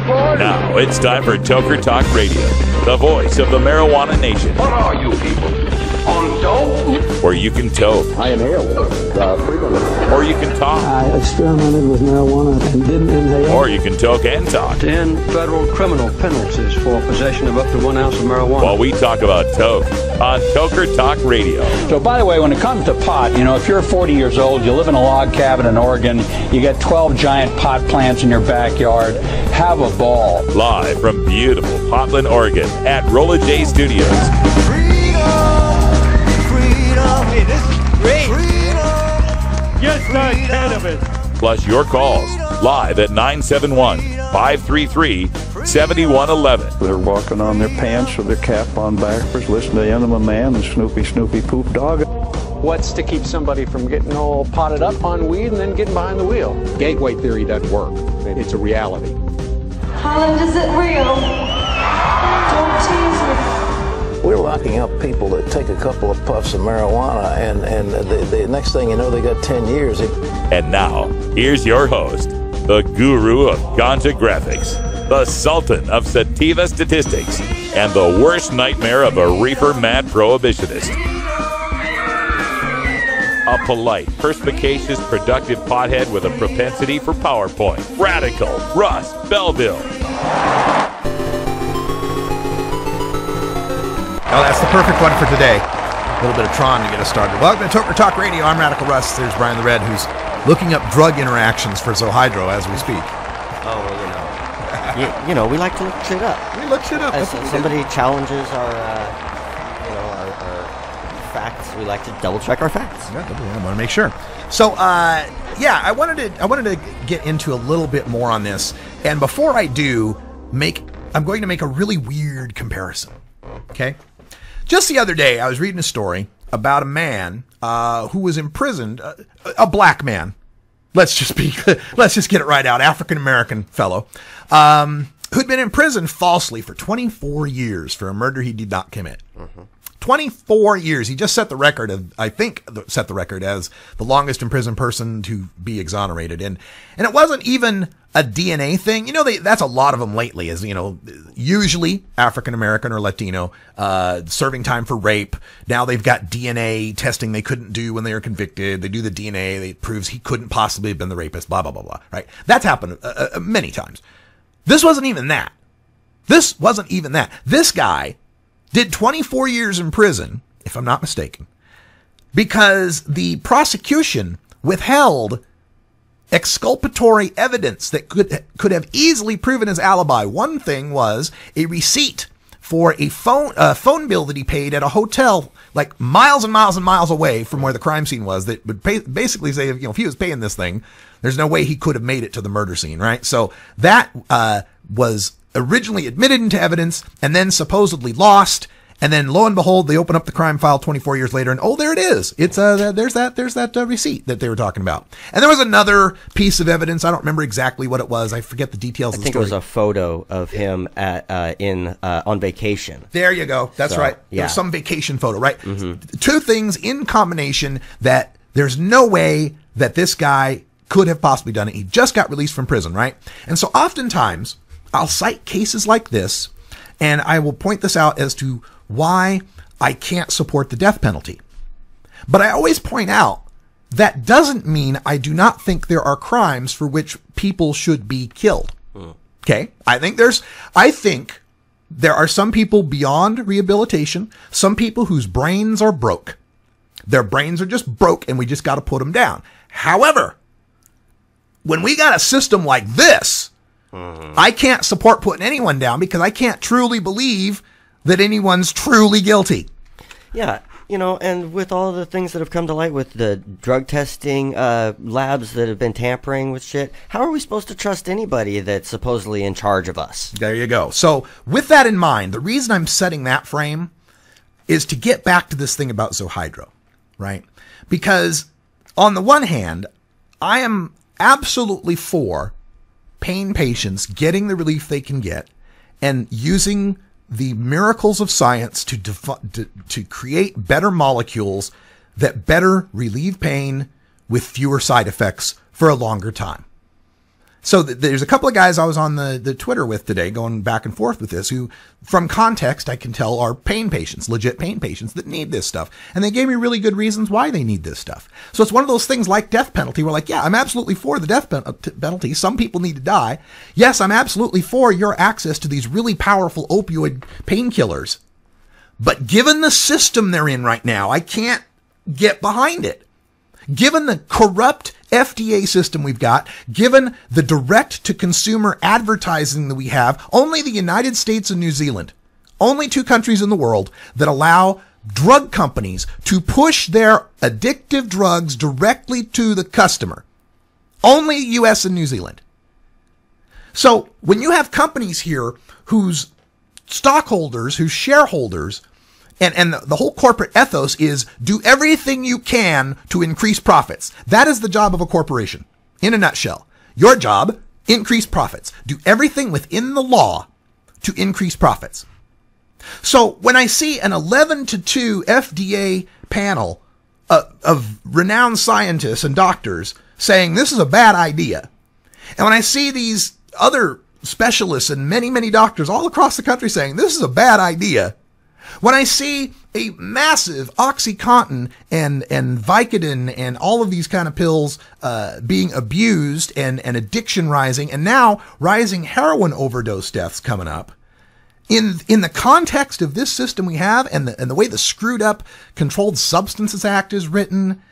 Now it's time for Toker Talk Radio, the voice of the marijuana nation. What are you people? On dope? Where you can toke. I inhale frequently. Or you can talk. I experimented with marijuana and didn't inhale. Or you can toke and talk. 10 federal criminal penalties for possession of up to 1 ounce of marijuana. While we talk about toke on Toker Talk Radio. So, by the way, when it comes to pot, if you're 40 years old, you live in a log cabin in Oregon, you got 12 giant pot plants in your backyard, have a ball. Live from beautiful Portland, Oregon at Rolla J Studios. Hey, this is great. Yes, cannabis. Plus your calls live at 971-533-7111. They're walking on their pants with their cap on backwards, listening to Enema Man and Snoopy Poop Dog. What's to keep somebody from getting all potted up on weed and then getting behind the wheel? Gateway theory doesn't work. It's a reality. Holland, is it real? Don't tease me. We're locking up people that take a couple of puffs of marijuana, and the next thing you know, they got 10 years. And now, here's your host, the guru of ganja graphics, the sultan of sativa statistics, and the worst nightmare of a reefer mad prohibitionist. A polite, perspicacious, productive pothead with a propensity for PowerPoint. Radical Russ Belville. Oh, that's the perfect one for today. A little bit of Tron to get us started. Welcome to Toker Talk Radio. I'm Radical Russ. There's Brian the Red, who's looking up drug interactions for Zohydro as we speak. Oh, well, we like to look shit up. We look shit up. As somebody challenges our facts, we like to double check our facts. Yeah, I want to make sure. So, I wanted to get into a little bit more on this. And before I do, I'm going to make a really weird comparison. Okay? Just the other day, I was reading a story about a man who was imprisoned, a black man. Let's just get it right out. African-American fellow, who'd been imprisoned falsely for 24 years for a murder he did not commit. 24 years. He just set the record as the longest imprisoned person to be exonerated. And it wasn't even a DNA thing. That's a lot of them lately is, usually African-American or Latino, serving time for rape. Now they've got DNA testing they couldn't do when they were convicted. They do the DNA. It proves he couldn't possibly have been the rapist, blah, blah, blah, blah, right? That's happened many times. This wasn't even that. This guy did 24 years in prison, if I'm not mistaken, because the prosecution withheld exculpatory evidence that could have easily proven his alibi. One thing was a receipt for a phone bill that he paid at a hotel like miles and miles and miles away from where the crime scene was that would basically say, if he was paying this thing, there's no way he could have made it to the murder scene, right? So that was originally admitted into evidence and then supposedly lost. And then lo and behold, they open up the crime file 24 years later and there it is. It's there's that receipt that they were talking about. And there was another piece of evidence. I don't remember exactly what it was. I forget the details of the story. I think it was a photo of him on vacation. There you go. That's right. Yeah. There was some vacation photo, right? Mm-hmm. Two things in combination that there's no way that this guy could have possibly done it. He just got released from prison, right? And so oftentimes I'll cite cases like this and I will point this out as to why I can't support the death penalty. But I always point out that doesn't mean I do not think there are crimes for which people should be killed. Okay? I think there are some people beyond rehabilitation, some people whose brains are broke. Their brains are just broke and we just got to put them down. However, when we got a system like this, I can't support putting anyone down because I can't truly believe that anyone's truly guilty. Yeah, and with all the things that have come to light with the drug testing labs that have been tampering with shit, how are we supposed to trust anybody that's supposedly in charge of us? There you go. So with that in mind, the reason I'm setting that frame is to get back to this thing about Zohydro, right? Because on the one hand, I am absolutely for pain patients getting the relief they can get and using the miracles of science to create better molecules that better relieve pain with fewer side effects for a longer time. So there's a couple of guys I was on the Twitter with today going back and forth with this who, from context, I can tell are pain patients, legit pain patients that need this stuff. And they gave me really good reasons why they need this stuff. So it's one of those things like death penalty. We're like, yeah, I'm absolutely for the death penalty. Some people need to die. Yes, I'm absolutely for your access to these really powerful opioid painkillers. But given the system they're in right now, I can't get behind it. Given the corrupt FDA system we've got, given the direct-to-consumer advertising that we have, only the United States and New Zealand, only 2 countries in the world that allow drug companies to push their addictive drugs directly to the customer. Only U.S. and New Zealand. So when you have companies here whose stockholders, whose shareholders, and the whole corporate ethos is do everything you can to increase profits. That is the job of a corporation. In a nutshell, your job, increase profits. Do everything within the law to increase profits. So when I see an 11-2 FDA panel of renowned scientists and doctors saying this is a bad idea, and when I see these other specialists and many, many doctors all across the country saying this is a bad idea, when I see a massive OxyContin and Vicodin and all of these kind of pills being abused and addiction rising, and now rising heroin overdose deaths coming up, in the context of this system we have and the way the screwed up Controlled Substances Act is written,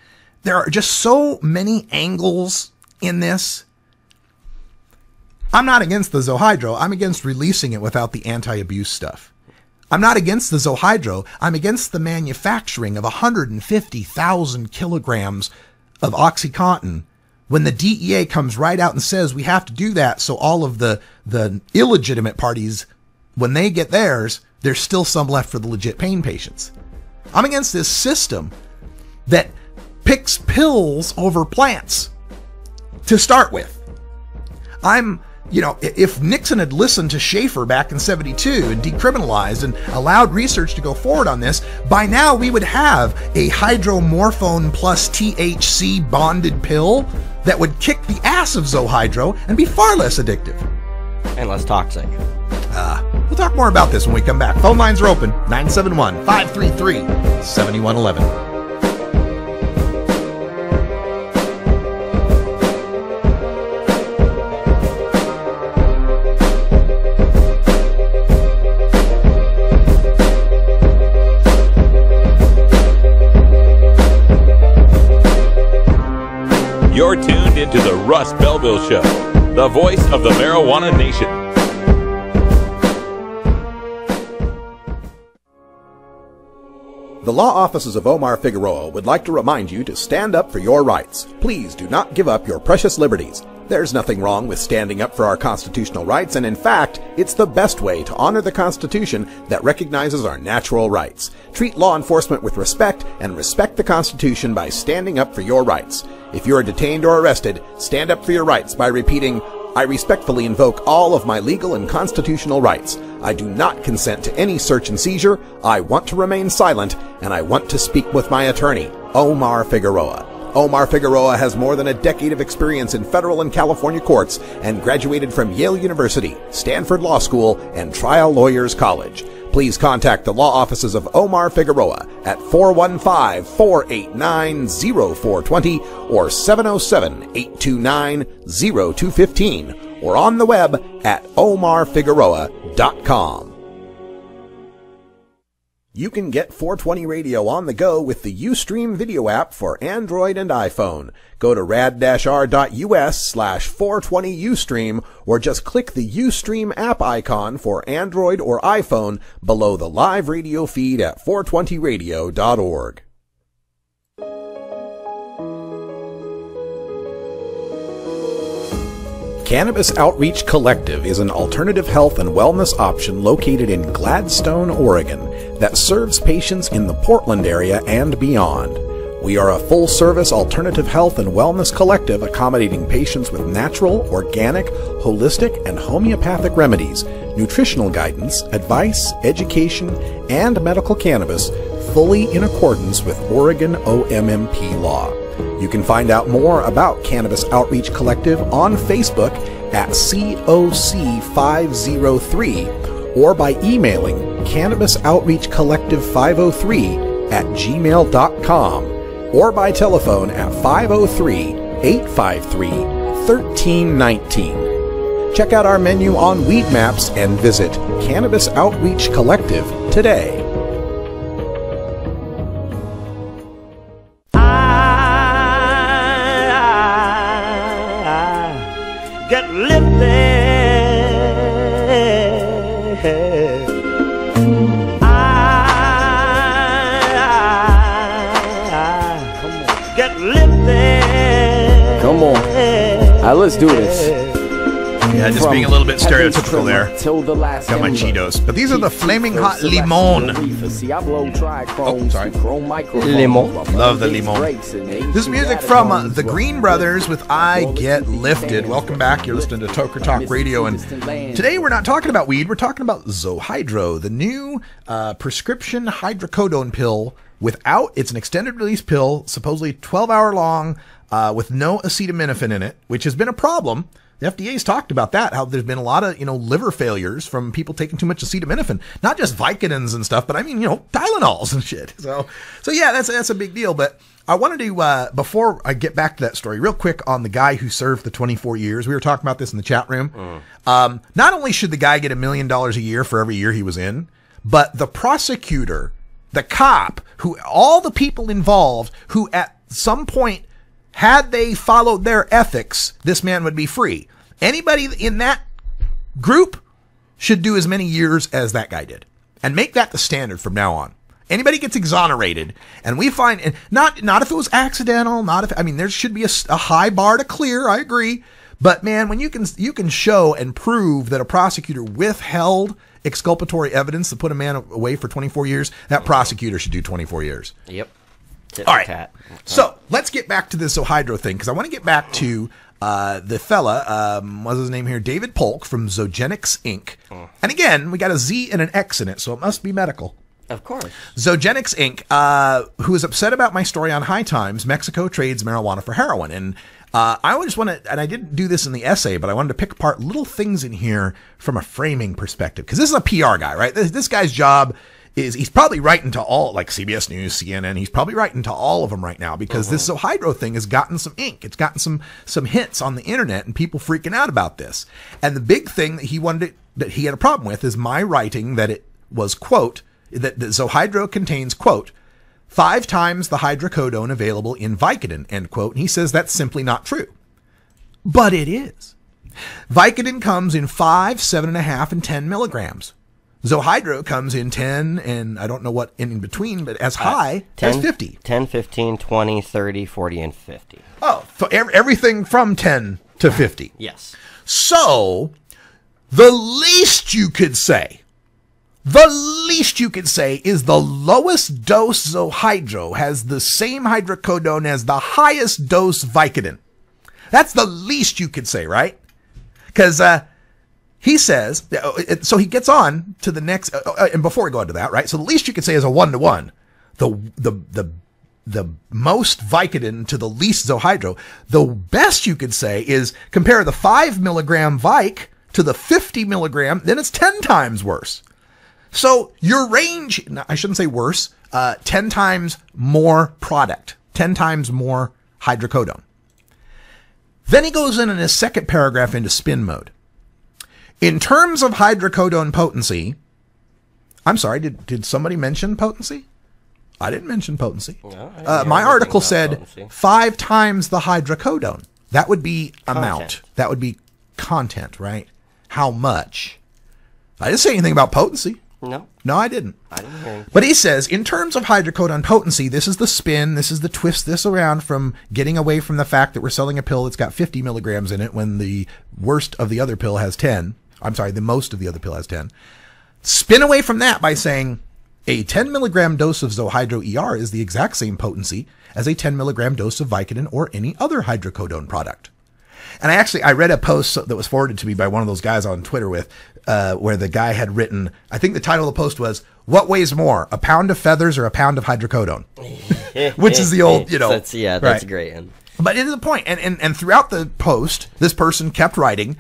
there are just so many angles in this. I'm not against the Zohydro. I'm against releasing it without the anti-abuse stuff. I'm not against the Zohydro. I'm against the manufacturing of 150,000 kilograms of OxyContin when the DEA comes right out and says we have to do that so all of the illegitimate parties, when they get theirs, there's still some left for the legit pain patients. I'm against this system that picks pills over plants to start with. If Nixon had listened to Schaefer back in 72 and decriminalized and allowed research to go forward on this, by now we would have a hydromorphone plus THC bonded pill that would kick the ass of Zohydro and be far less addictive. And less toxic. We'll talk more about this when we come back. Phone lines are open, 971-533-7111. You're tuned into the Russ Belville Show, the voice of the marijuana nation. The law offices of Omar Figueroa would like to remind you to stand up for your rights. Please do not give up your precious liberties. There's nothing wrong with standing up for our constitutional rights, and in fact, it's the best way to honor the Constitution that recognizes our natural rights. Treat law enforcement with respect and respect the Constitution by standing up for your rights. If you are detained or arrested, stand up for your rights by repeating, "I respectfully invoke all of my legal and constitutional rights. I do not consent to any search and seizure. I want to remain silent, and I want to speak with my attorney, Omar Figueroa." Omar Figueroa has more than a decade of experience in federal and California courts and graduated from Yale University, Stanford Law School, and Trial Lawyers College. Please contact the law offices of Omar Figueroa at 415-489-0420 or 707-829-0215 or on the web at omarfigueroa.com. You can get 420 Radio on the go with the Ustream video app for Android and iPhone. Go to rad-r.us/420Ustream or just click the Ustream app icon for Android or iPhone below the live radio feed at 420radio.org. Cannabis Outreach Collective is an alternative health and wellness option located in Gladstone, Oregon, that serves patients in the Portland area and beyond. We are a full-service alternative health and wellness collective accommodating patients with natural, organic, holistic, and homeopathic remedies, nutritional guidance, advice, education, and medical cannabis, fully in accordance with Oregon OMMP law. You can find out more about Cannabis Outreach Collective on Facebook at COC503 or by emailing cannabisoutreachcollective503 @gmail.com or by telephone at 503-853-1319. Check out our menu on Weed Maps and visit Cannabis Outreach Collective today. Get lifted. Get lifted. Come on. All right, let's do this. Yeah, just being a little bit stereotypical there. Got my Cheetos. But these are the Flaming Hot Limon. Oh, sorry. Limon. Love the limon. This is music from the Green Brothers with I Get Lifted. Welcome back. You're listening to Toker Talk Radio. And today we're not talking about weed. We're talking about Zohydro, the new prescription hydrocodone pill without, it's an extended release pill, supposedly 12-hour long, with no acetaminophen in it, which has been a problem. The FDA's talked about that, how there's been a lot of, liver failures from people taking too much acetaminophen. Not just Vicodins and stuff, but I mean, Tylenols and shit. So yeah, that's a big deal. But I wanted to, before I get back to that story, real quick on the guy who served the 24 years. We were talking about this in the chat room. Not only should the guy get $1 million a year for every year he was in, but the prosecutor, the cop, all the people involved who at some point, had they followed their ethics, this man would be free. Anybody in that group should do as many years as that guy did. And make that the standard from now on. Anybody gets exonerated, and we find, and not if it was accidental, there should be a high bar to clear, I agree. But man, when you can show and prove that a prosecutor withheld exculpatory evidence to put a man away for 24 years, that prosecutor should do 24 years. Yep. All right. So let's get back to this Zohydro thing, because I want to get back to the fella, what's his name here? David Polk from Zogenix Inc. And again, we got a Z and an X in it, so it must be medical. Of course. Zogenix Inc., who is upset about my story on High Times, Mexico trades marijuana for heroin. And I just want to, and I didn't do this in the essay, but I wanted to pick apart little things in here from a framing perspective, because this is a PR guy, right? This guy's job is he's probably writing to all, like CBS News, CNN, he's probably writing to all of them right now, because this Zohydro thing has gotten some ink. It's gotten some hits on the internet and people freaking out about this. And the big thing that he had a problem with is my writing that it was, quote, that Zohydro contains, quote, 5 times the hydrocodone available in Vicodin, end quote. And he says that's simply not true. But it is. Vicodin comes in 5, 7.5, and 10 milligrams. Zohydro comes in 10, and I don't know what in between, but as high as 50. 10, 15, 20, 30, 40, and 50. Oh, so everything from 10 to 50. Yes. So, the least you could say is the lowest dose Zohydro has the same hydrocodone as the highest dose Vicodin. That's the least you could say, right? Because, he says, so he gets on to the next, and before we go into that, right? So the least you could say is a 1-to-1. The most Vicodin to the least Zohydro. The best you could say is compare the 5 milligram Vic to the 50 milligram, then it's 10 times worse. So your range, I shouldn't say worse, 10 times more product, 10 times more hydrocodone. Then he goes in his second paragraph into spin mode. In terms of hydrocodone potency, I'm sorry, did somebody mention potency? I didn't mention potency. No, my article said potency. 5 times the hydrocodone. That would be amount. That would be content, right? How much? I didn't say anything about potency. No. No, I didn't. I didn't hear anything. But he says, in terms of hydrocodone potency, this is the spin, this is the twist this around from getting away from the fact that we're selling a pill that's got 50 milligrams in it when the worst of the other pill has 10. I'm sorry, the most of the other pill has 10. Spin away from that by saying a 10 milligram dose of Zohydro ER is the exact same potency as a 10 milligram dose of Vicodin or any other hydrocodone product. And I read a post that was forwarded to me by one of those guys on Twitter where the guy had written, I think the title of the post was, "What weighs more, a pound of feathers or a pound of hydrocodone?" Which is the old, That's right. great. But it is a point. And throughout the post, this person kept writing,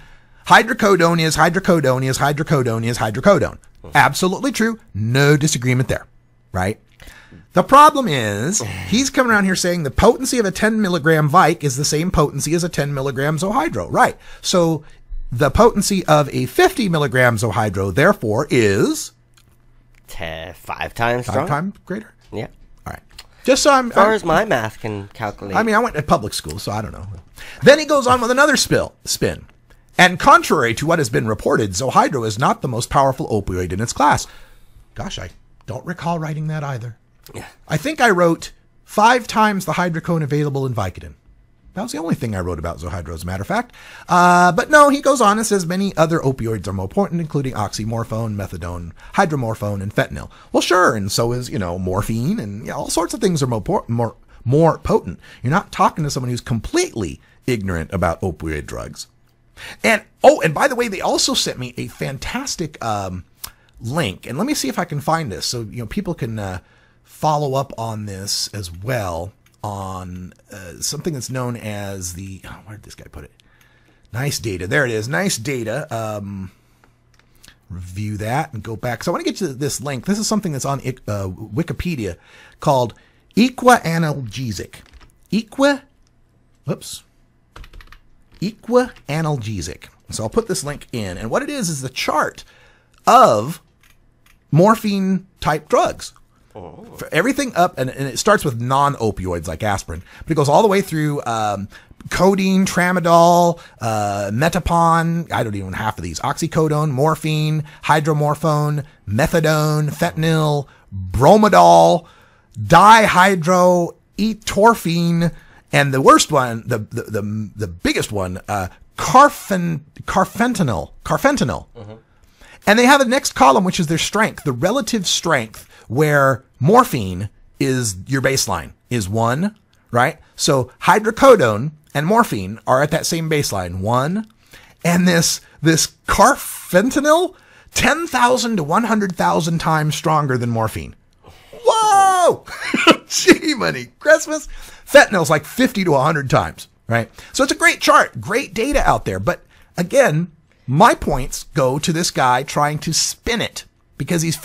Hydrocodone is hydrocodone is hydrocodone is hydrocodone. Absolutely true. No disagreement there, right? The problem is he's coming around here saying the potency of a 10 milligram Vic is the same potency as a 10 milligram Zohydro. Right. So the potency of a 50 milligram Zohydro, therefore, is 5 times stronger. 5 times greater? Yeah. All right. Just so I'm... As far as my math can calculate. I mean, I went to public school, so I don't know. Then he goes on with another spin. And contrary to what has been reported, Zohydro is not the most powerful opioid in its class. Gosh, I don't recall writing that either. Yeah. I think I wrote 5 times the hydrocodone available in Vicodin. That was the only thing I wrote about Zohydro, as a matter of fact. But no, he goes on and says many other opioids are more potent, including oxymorphone, methadone, hydromorphone, and fentanyl. Well, sure, and so is, morphine, and all sorts of things are more potent. You're not talking to someone who's completely ignorant about opioid drugs. And by the way, they also sent me a fantastic link, and let me see if I can find this so people can follow up on this as well. On something that's known as the... where did this guy put it? Nice data. There it is. Nice data. Review that and go back. So I want to get you this link. This is something that's on Wikipedia called equa-analgesic. Equa-analgesic. So I'll put this link in. And what it is the chart of morphine-type drugs. For everything up, and it starts with non-opioids like aspirin, but it goes all the way through codeine, tramadol, metapon, I don't even know half of these, oxycodone, morphine, hydromorphone, methadone, fentanyl, bromidol, dihydroetorphine, and the worst one, the biggest one, carfentanil. Mm-hmm. And they have the next column, which is their strength, the relative strength, where morphine is your baseline, is 1, right? So hydrocodone and morphine are at that same baseline, 1. And this carfentanil, 10,000 to 100,000 times stronger than morphine. Whoa! Gee, money. Christmas. Fentanil's like 50 to 100 times, right? So it's a great chart, great data out there. But again, my points go to this guy trying to spin it because he's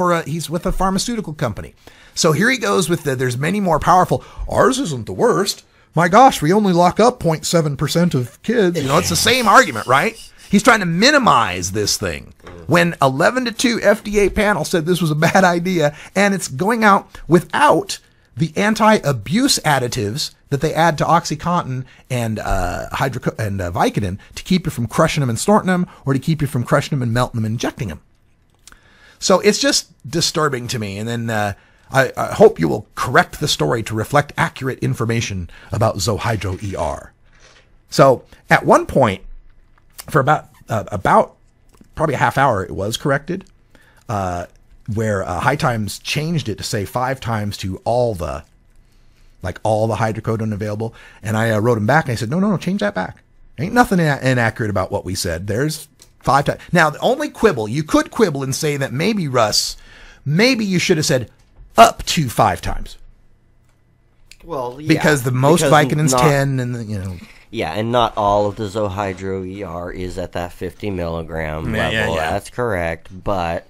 with a pharmaceutical company. So here he goes with there's many more powerful. Ours isn't the worst. My gosh, we only lock up 0.7% of kids. It's the same argument, right? He's trying to minimize this thing. When 11-2 FDA panel said this was a bad idea, and it's going out without the anti-abuse additives that they add to OxyContin and Vicodin to keep you from crushing them and snorting them, or to keep you from crushing them and melting them and injecting them. So it's just disturbing to me. And then I hope you will correct the story to reflect accurate information about Zohydro ER. So at one point, for about probably a half hour, it was corrected, where High Times changed it to say 5 times to all the hydrocodone available. And I wrote him back and I said, no, change that back. Ain't nothing inaccurate about what we said. There's 5 times. Now, the only quibble, you could quibble and say that maybe, Russ, you should have said up to 5 times. Well, yeah. Because the most Vicodin's 10 and Yeah, and not all of the Zohydro ER is at that 50 milligram level. Yeah. That's correct, but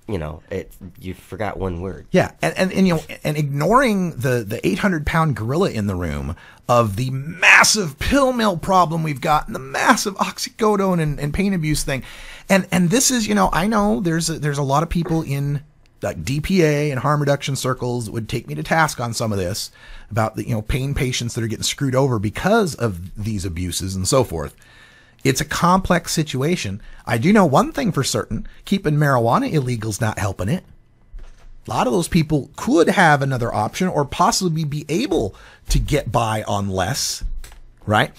you forgot one word. Yeah, and ignoring the 800-pound gorilla in the room of the massive pill mill problem we've got, and the massive oxycodone and pain abuse thing, and this is I know there's a lot of people in like DPA and harm reduction circles that would take me to task on some of this about the pain patients that are getting screwed over because of these abuses and so forth. It's a complex situation. I do know one thing for certain. Keeping marijuana illegal's not helping it. A lot of those people could have another option or possibly be able to get by on less, right?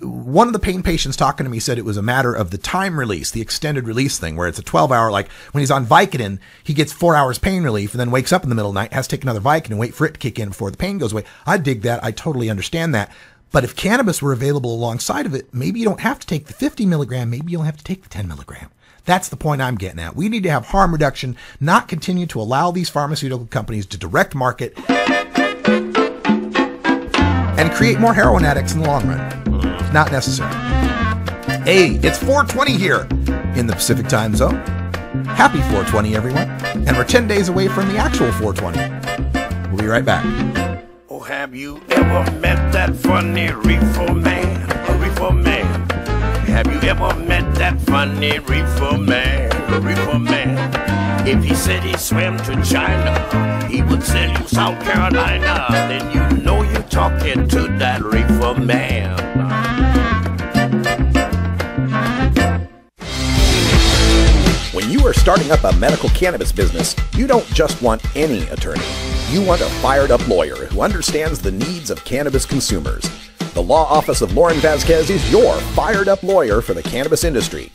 One of the pain patients talking to me said it was a matter of the time release, the extended release thing, where it's a 12-hour, like when he's on Vicodin, he gets 4 hours pain relief and then wakes up in the middle of the night, has to take another Vicodin and wait for it to kick in before the pain goes away. I dig that. I totally understand that. But if cannabis were available alongside of it, maybe you don't have to take the 50 milligram. Maybe you'll have to take the 10 milligram. That's the point I'm getting at. We need to have harm reduction, not continue to allow these pharmaceutical companies to direct market and create more heroin addicts in the long run. Not necessary. Hey, it's 420 here in the Pacific Time Zone. Happy 420, everyone. And we're 10 days away from the actual 420. We'll be right back. Oh, have you ever met that funny reefer man? A reefer man. Have you ever met that funny reefer man? A reefer man. If he said he swam to China, he would sell you South Carolina. Then you know you're talking to that reefer man. When you are starting up a medical cannabis business, you don't just want any attorney. You want a fired-up lawyer who understands the needs of cannabis consumers. The Law Office of Lauren Vasquez is your fired-up lawyer for the cannabis industry.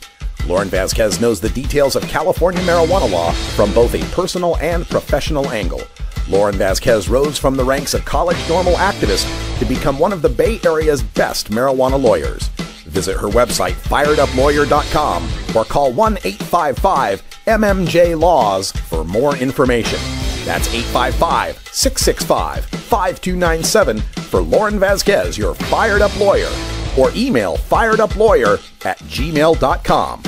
Lauren Vasquez knows the details of California marijuana law from both a personal and professional angle. Lauren Vasquez rose from the ranks of college normal activist to become one of the Bay Area's best marijuana lawyers. Visit her website, fireduplawyer.com, or call 1-855-MMJ-LAWS for more information. That's 855-665-5297 for Lauren Vasquez, your fired-up lawyer, or email firedupLawyer@gmail.com.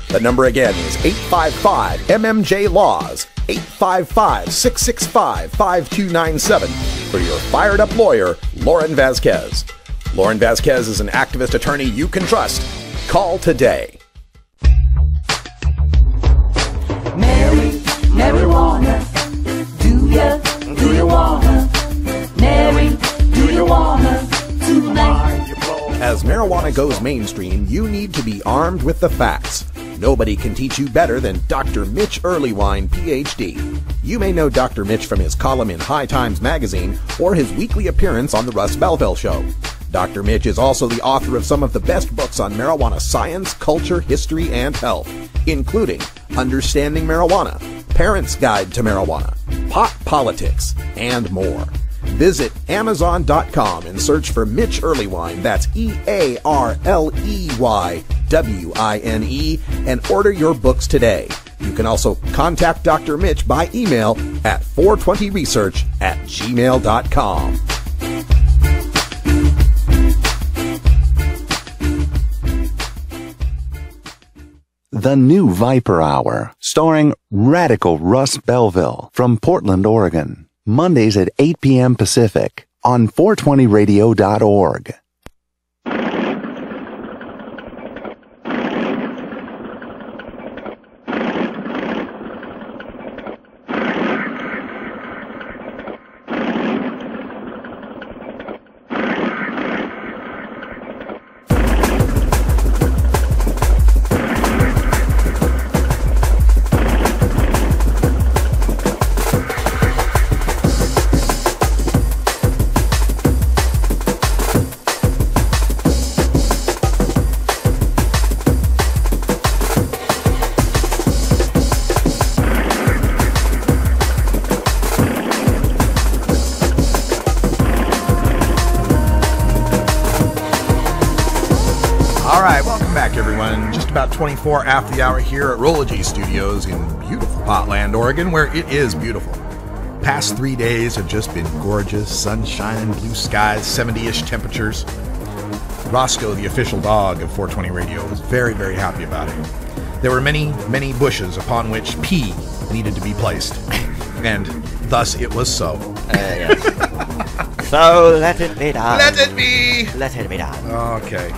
The number again is 855-MMJ-LAWS, 855-665-5297 for your fired-up lawyer, Lauren Vasquez. Lauren Vasquez is an activist attorney you can trust. Call today. Marijuana, do you wanna? Mary, do you wanna tonight? As marijuana goes mainstream, you need to be armed with the facts. Nobody can teach you better than Dr. Mitch Earlywine, Ph.D. You may know Dr. Mitch from his column in High Times magazine or his weekly appearance on The Russ Belville Show. Dr. Mitch is also the author of some of the best books on marijuana science, culture, history, and health, including Understanding Marijuana, Parents' Guide to Marijuana, Pot Politics, and more. Visit Amazon.com and search for Mitch Earlywine, that's EARLEYWINE, and order your books today. You can also contact Dr. Mitch by email at 420research@gmail.com. The new Viper Hour, starring radical Russ Belville from Portland, Oregon. Mondays at 8 p.m. Pacific on 420radio.org. About 24 after the hour here at Rology Studios in beautiful Potland, Oregon, where it is beautiful. Past 3 days have just been gorgeous, sunshine and blue skies, 70-ish temperatures. Roscoe, the official dog of 420 Radio, was very, very happy about it. There were many, many bushes upon which P needed to be placed, and thus it was so. Yes. So let it be done. Let it be. Let it be done. Okay.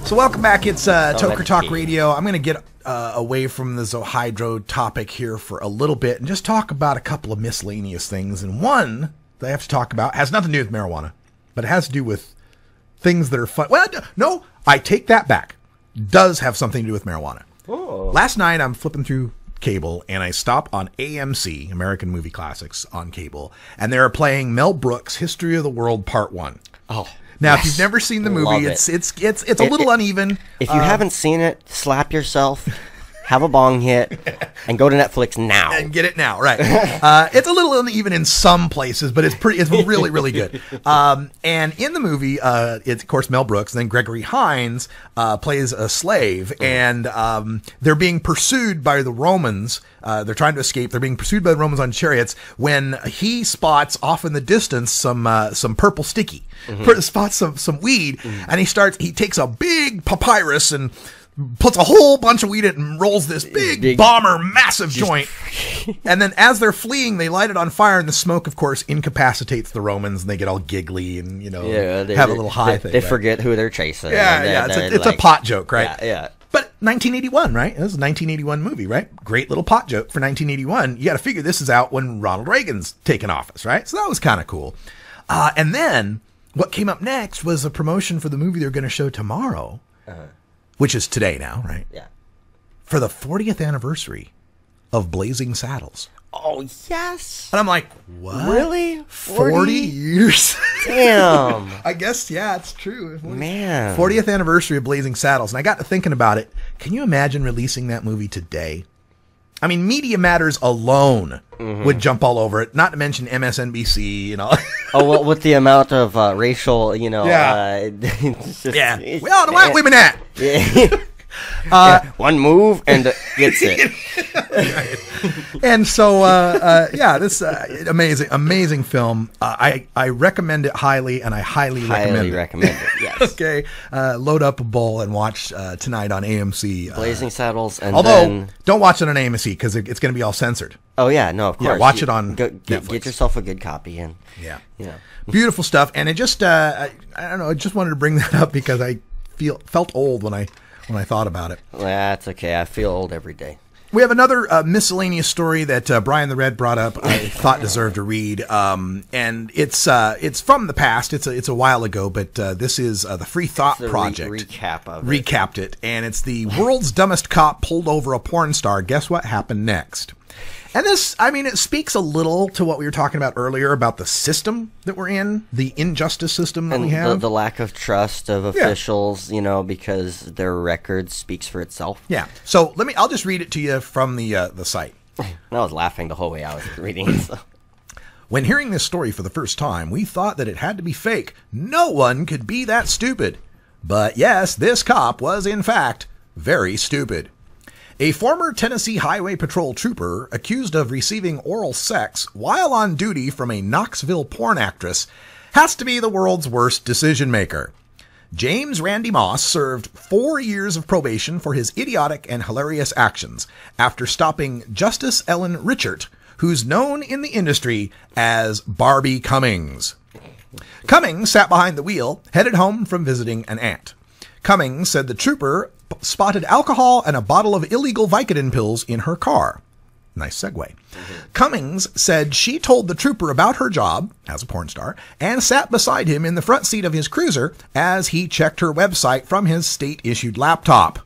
So welcome back. It's Toker Talk Radio. I'm going to get away from the Zohydro topic here for a little bit and just talk about a couple of miscellaneous things. And one that I have to talk about has nothing to do with marijuana, but it has to do with things that are fun. Well, no, I take that back. Does have something to do with marijuana. Oh. Last night I'm flipping through cable and I stop on AMC, American Movie Classics, on cable, and they're playing Mel Brooks' History of the World Part 1. Oh. Now, if you've never seen the movie, it's a little uneven. If you haven't seen it, slap yourself. have a bong hit, and go to Netflix now. And get it now, right. It's a little uneven in some places, but it's really, really good. And in the movie, it's, of course, Mel Brooks, and then Gregory Hines plays a slave, and they're being pursued by the Romans. They're trying to escape. They're being pursued by the Romans on chariots when he spots off in the distance some purple sticky. Spots some weed, and he takes a big papyrus and puts a whole bunch of weed in it and rolls this big bomber, massive joint. And then as they're fleeing, they light it on fire, and the smoke, of course, incapacitates the Romans, and they get all giggly and, have a little high thing. They forget who they're chasing. Yeah. It's a pot joke, right? Yeah. But 1981, right? This is a 1981 movie, right? Great little pot joke for 1981. You got to figure this is out when Ronald Reagan's taken office, right? So that was kind of cool. And then what came up next was a promotion for the movie they're going to show tomorrow. Which is today now, right? Yeah. For the 40th anniversary of Blazing Saddles. Oh, yes. And I'm like, what? Really? 40 years? Damn. I guess, yeah, it's true. Man. 40th anniversary of Blazing Saddles. And I got to thinking about it. Can you imagine releasing that movie today? I mean, Media Matters alone would jump all over it, not to mention MSNBC and all. Oh, well, with the amount of racial, Yeah. It's just, Yeah. Where all the white women at? Yeah. One move and gets it. And so, this amazing film. I recommend it highly, and I highly recommend it. Yes. Okay, load up a bowl and watch tonight on AMC. Blazing Saddles, and although don't watch it on AMC because it's going to be all censored. Oh yeah, no, of course. Yeah, watch it on Netflix. Get yourself a good copy, and beautiful stuff. And it just, I don't know, I just wanted to bring that up because I felt old when I thought about it. Well, that's okay. I feel old every day. We have another miscellaneous story that Brian the Red brought up. I thought deserved a read, and it's from the past. It's a while ago, but this is the Free Thought Project recap of recapped it, and it's the world's dumbest cop pulled over a porn star. Guess what happened next? And this, I mean, it speaks a little to what we were talking about earlier about the system that we're in, the injustice system that we have. The lack of trust of officials, because their record speaks for itself. Yeah. So I'll just read it to you from the site. I was laughing the whole way I was reading it. So. When hearing this story for the first time, we thought that it had to be fake. No one could be that stupid. But yes, this cop was in fact very stupid. A former Tennessee Highway Patrol trooper accused of receiving oral sex while on duty from a Knoxville porn actress has to be the world's worst decision maker. James Randy Moss served 4 years of probation for his idiotic and hilarious actions after stopping Justice Ellen Richert, who's known in the industry as Barbie Cummings. Cummings sat behind the wheel, headed home from visiting an aunt. Cummings said the trooper spotted alcohol and a bottle of illegal Vicodin pills in her car. Nice segue. Cummings said she told the trooper about her job as a porn star and sat beside him in the front seat of his cruiser as he checked her website from his state-issued laptop.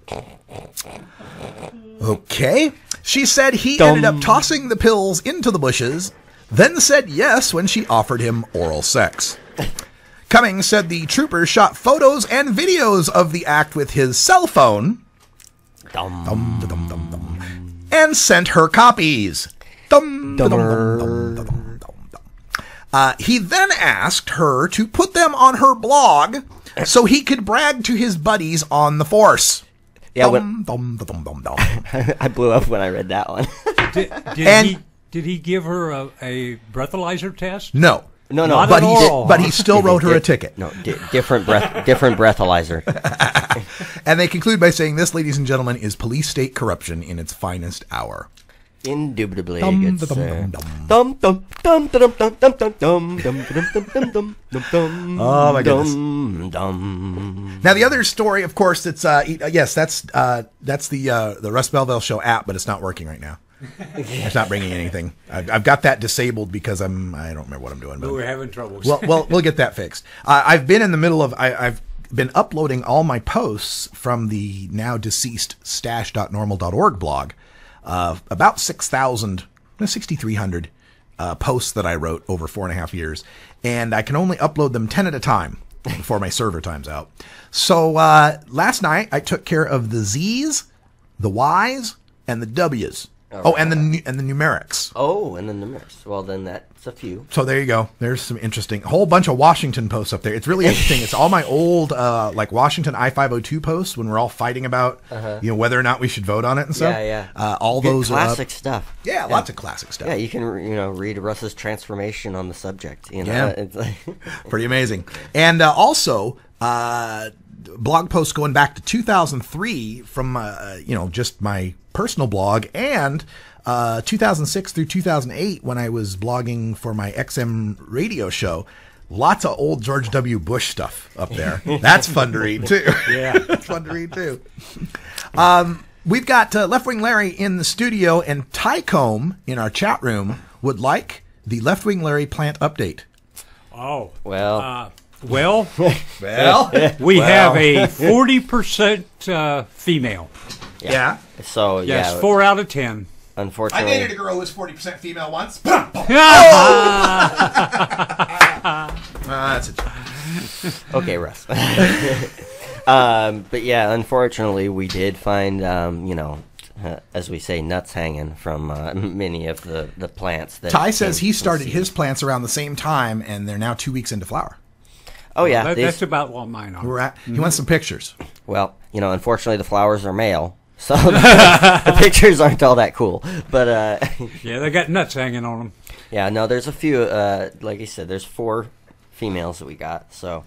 Okay. She said he ended up tossing the pills into the bushes, then said yes when she offered him oral sex. Cummings said the trooper shot photos and videos of the act with his cell phone and sent her copies. He then asked her to put them on her blog so he could brag to his buddies on the force. Yeah, I blew up when I read that one. Did he give her a breathalyzer test? No. No, but he still wrote her a ticket. No, different breathalyzer. And they conclude by saying, this, ladies and gentlemen, is police state corruption in its finest hour. Indubitably. Oh my goodness. Now the other story, of course, that's that's the Russ Belville Show app, but it's not working right now. It's not bringing anything. I've got that disabled because I don't remember what I'm doing. But we're having trouble. Well, we'll get that fixed. I've been in the middle of I've been uploading all my posts from the now deceased stash.normal.org blog. About 6,300 posts that I wrote over 4.5 years, and I can only upload them 10 at a time before my server times out. So last night I took care of the Z's, the Y's, and the W's. All Oh, right. and the numerics. Oh, and the numerics. Well, then that's a few. So there you go. There's some interesting, a whole bunch of Washington posts up there. It's really interesting. It's all my old, like Washington I-502 posts when we're all fighting about, whether or not we should vote on it and stuff. Yeah, yeah. All Good those classic stuff. Yeah, lots of classic stuff. Yeah, you can read Russ's transformation on the subject. Yeah. It's like Pretty amazing. And also, blog posts going back to 2003 from just my personal blog, and 2006 through 2008 when I was blogging for my XM radio show. Lots of old George W. Bush stuff up there. That's fun to read too. Yeah, that's fun to read too. We've got Left Wing Larry in the studio, and Tycombe in our chat room would like the Left Wing Larry plant update. Oh well. Well, we have a 40% female. Yeah. So yes, 4 out of 10. Unfortunately, I dated a girl who was 40% female once. That's it. Okay, Russ. But yeah, unfortunately, we did find, as we say, nuts hanging from many of the plants. That Ty says he started his plants around the same time, and they're now 2 weeks into flower. Oh yeah, that's about what mine are. He wants some pictures. Well, unfortunately, the flowers are male, so the pictures aren't all that cool. But yeah, they got nuts hanging on them. Yeah, no, there's a few. Like I said, there's 4 females that we got. So,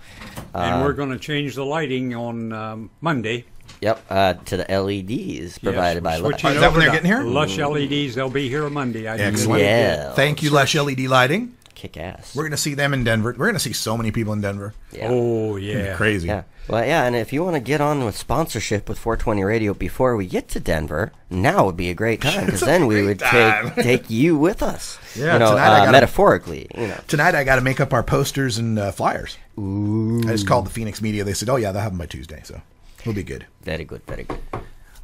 and we're going to change the lighting on Monday. Yep, to the LEDs provided by Lush. Is that when they're getting here? Lush LEDs. They'll be here on Monday. Excellent. Yeah. Thank you, Lush LED Lighting. Kick ass. We're going to see them in Denver. We're going to see so many people in Denver. Yeah. Oh, yeah. Crazy. Yeah. Well, yeah, and if you want to get on with sponsorship with 420 Radio before we get to Denver, now would be a great time, because then we would take you with us. Yeah, tonight metaphorically. Tonight I got to make up our posters and flyers. Ooh. I just called the Phoenix Media. They said, oh, yeah, they'll have them by Tuesday, so we'll be good. Very good, very good.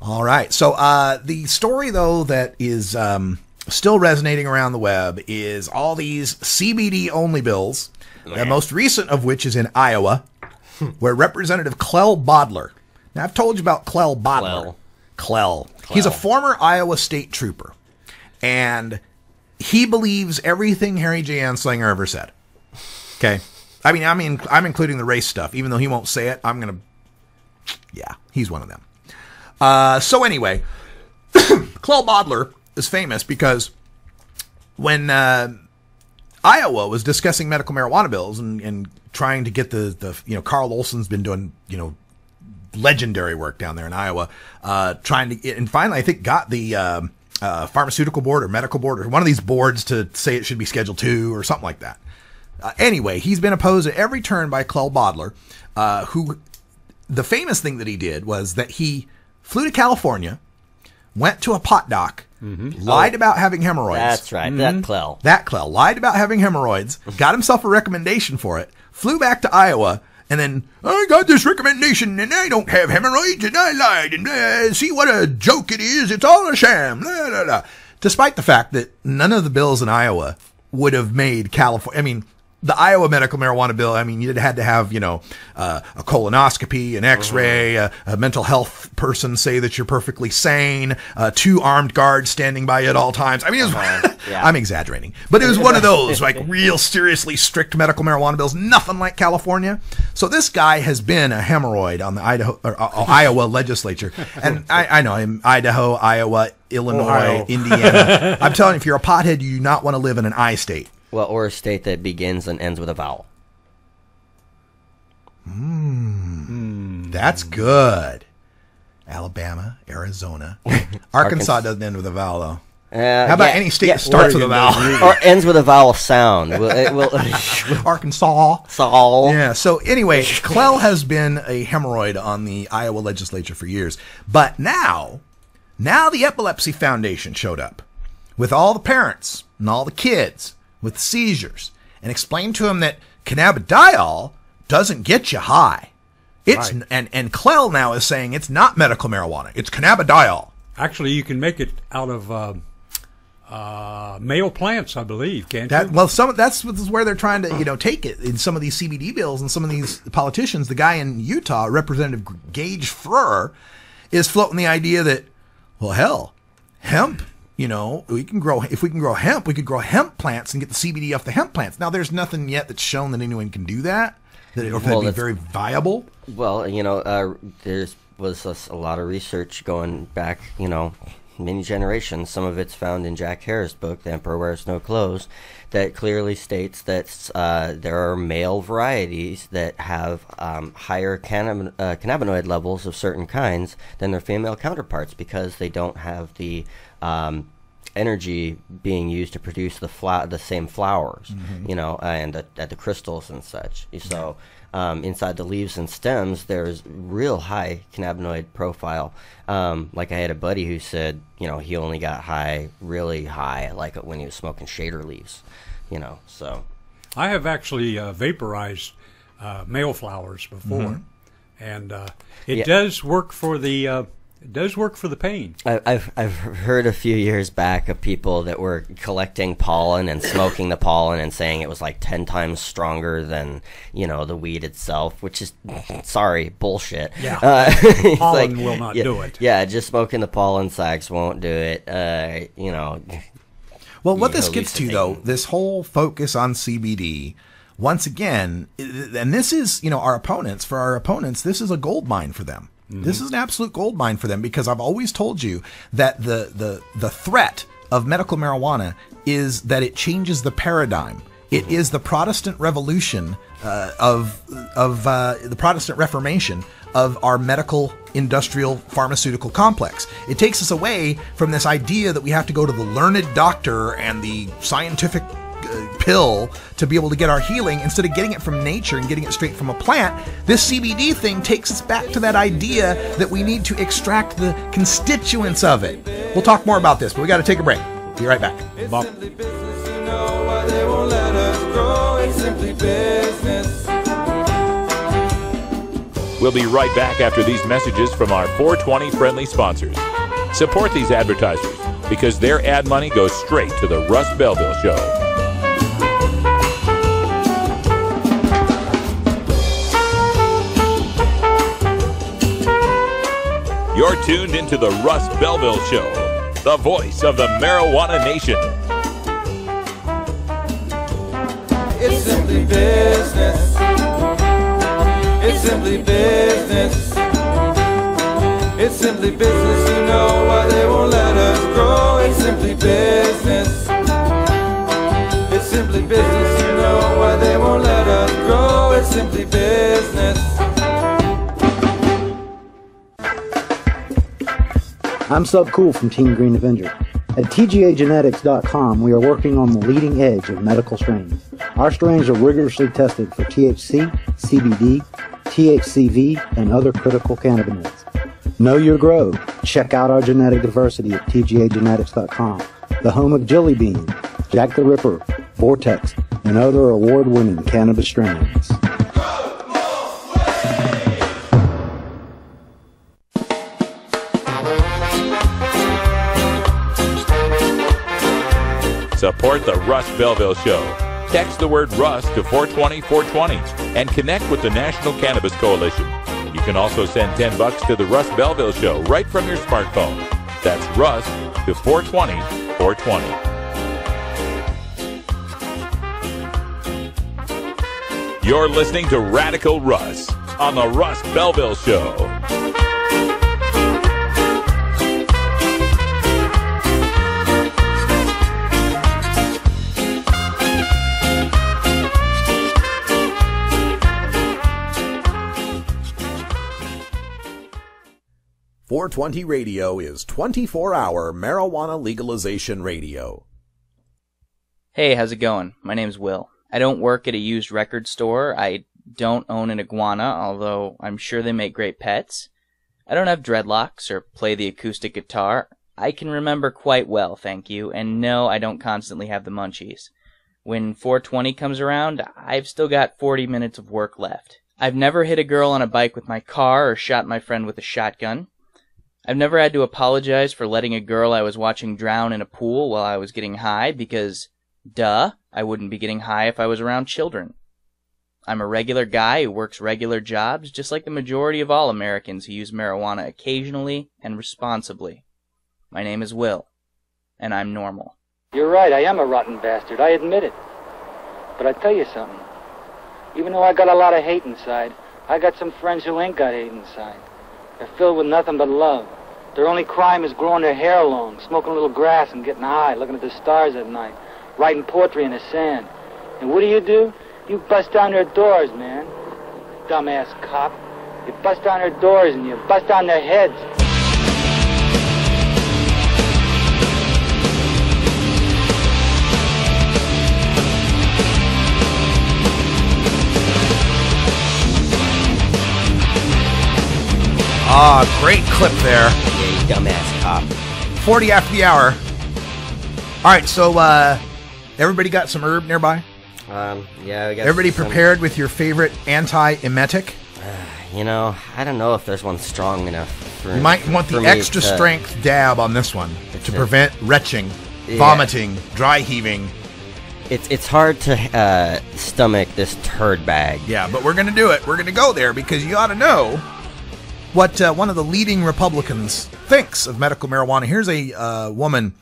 All right. So the story, though, that is still resonating around the web is all these CBD-only bills, the most recent of which is in Iowa, where Representative Clell Bodler. Now, I've told you about Clell Bodler. Clell. He's a former Iowa state trooper, and he believes everything Harry J. Anslinger ever said. Okay? I mean, I'm including the race stuff. Even though he won't say it, I'm going to... Yeah, he's one of them. So anyway, Clell Bodler is famous because when Iowa was discussing medical marijuana bills and trying to get the Carl Olson's been doing, legendary work down there in Iowa, trying to get, and finally I think got the pharmaceutical board or medical board or one of these boards to say it should be Schedule 2 or something like that. Anyway, he's been opposed at every turn by Clell Bodler, who the famous thing that he did was that he flew to California, went to a pot doc, lied about having hemorrhoids. That's right, that Clell. That Clell lied about having hemorrhoids, got himself a recommendation for it, flew back to Iowa, and then, I got this recommendation, and I don't have hemorrhoids, and I lied, and see what a joke it is, it's all a sham, blah, blah, blah. Despite the fact that none of the bills in Iowa would have made California, I mean, the Iowa medical marijuana bill, I mean, you had to have, a colonoscopy, an x-ray, a mental health person say that you're perfectly sane, 2 armed guards standing by you at all times. I mean, it was, I'm exaggerating, but it was one of those, like, real seriously strict medical marijuana bills, nothing like California. So this guy has been a hemorrhoid on the Iowa legislature. And I know him, Idaho, Iowa, Illinois, Indiana. I'm telling you, if you're a pothead, you do not want to live in an I state. Well, or a state that begins and ends with a vowel. That's good. Alabama, Arizona. Arkansas doesn't end with a vowel, though. How about any state that starts with a vowel? Or ends with a vowel sound. Arkansas. Saul. Yeah, so anyway, Clell has been a hemorrhoid on the Iowa legislature for years. But now the Epilepsy Foundation showed up with all the parents and all the kids with seizures and explained to him that cannabidiol doesn't get you high. It's right. And Clell now is saying it's not medical marijuana. It's cannabidiol. Actually, you can make it out of male plants, I believe, can't you? Well, that's where they're trying to take it in some of these CBD bills and some of these politicians. The guy in Utah, Representative Gage Freur, is floating the idea that, well, hell, hemp, you know, if we can grow hemp, we could grow hemp plants and get the CBD off the hemp plants. Now, there's nothing yet that's shown that anyone can do that, or if that'd be very viable. Well, you know, there was a lot of research going back, you know, many generations. Some of it's found in Jack Harris' book, The Emperor Wears No Clothes, that clearly states that there are male varieties that have higher cannabinoid levels of certain kinds than their female counterparts because they don't have the energy being used to produce the same flowers, you know, and at the crystals and such. So inside the leaves and stems, there's real high cannabinoid profile. Like I had a buddy who said, you know, he only got really high, like when he was smoking shader leaves, you know. So I have actually vaporized male flowers before, and it does work for the. It does work for the pain. I've heard a few years back of people that were collecting pollen and smoking the pollen and saying it was like 10 times stronger than, you know, the weed itself, which is, sorry, bullshit. Yeah, pollen will not do it. Yeah, just smoking the pollen sacs won't do it. You know. Well, what this gets to, though, this whole focus on CBD, once again, and this is, you know, our opponents, this is a gold mine for them. This is an absolute gold mine for them, because I've always told you that the threat of medical marijuana is that it changes the paradigm. It is the Protestant revolution of the Protestant Reformation of our medical, industrial, pharmaceutical complex. It takes us away from this idea that we have to go to the learned doctor and the scientific pill to be able to get our healing, instead of getting it from nature and getting it straight from a plant. This CBD thing takes us back to that idea that we need to extract the constituents of it. We'll talk more about this, but we got to take a break. Be right back. We'll be right back after these messages from our 420 friendly sponsors. Support these advertisers, because their ad money goes straight to the Russ Belville Show. You're tuned into the Russ Belville Show, the voice of the marijuana nation. It's simply business. It's simply business. It's simply business, you know why they won't let us grow. It's simply business. It's simply business, you know why they won't let us grow. It's simply business. I'm Sub Cool from Team Green Avenger. At TGAgenetics.com, we are working on the leading edge of medical strains. Our strains are rigorously tested for THC, CBD, THCV, and other critical cannabinoids. Know your grow. Check out our genetic diversity at TGAgenetics.com, the home of Jelly Bean, Jack the Ripper, Vortex, and other award-winning cannabis strains. Support the Russ Belville Show. Text the word Russ to 420-420 and connect with the National Cannabis Coalition. You can also send $10 to the Russ Belville Show right from your smartphone. That's Russ to 420-420. You're listening to Radical Russ on the Russ Belville Show. .420 Radio is 24-hour marijuana legalization radio. Hey, how's it going? My name's Will. I don't work at a used record store. I don't own an iguana, although I'm sure they make great pets. I don't have dreadlocks or play the acoustic guitar. I can remember quite well, thank you, and no, I don't constantly have the munchies. When 420 comes around, I've still got 40 minutes of work left. I've never hit a girl on a bike with my car or shot my friend with a shotgun. I've never had to apologize for letting a girl I was watching drown in a pool while I was getting high because, duh, I wouldn't be getting high if I was around children. I'm a regular guy who works regular jobs, just like the majority of all Americans who use marijuana occasionally and responsibly. My name is Will. and I'm normal. You're right, I am a rotten bastard, I admit it. But I tell you something. Even though I got a lot of hate inside, I got some friends who ain't got hate inside. They're filled with nothing but love. Their only crime is growing their hair long, smoking a little grass and getting high, looking at the stars at night, writing poetry in the sand. And what do? You bust down their doors, man. Dumbass cop. You bust down their doors and you bust down their heads. Great clip there. Yeah, you dumbass cop. 40 after the hour. All right, so everybody got some herb nearby? Yeah, we got everybody some... prepared with your favorite antiemetic? You know, I don't know if there's one strong enough for you might want the extra strength dab on this one to prevent retching, vomiting, dry heaving. It's hard to stomach this turd bag. Yeah, but we're going to do it. We're going to go there because you ought to know what one of the leading Republicans thinks of medical marijuana. Here's a woman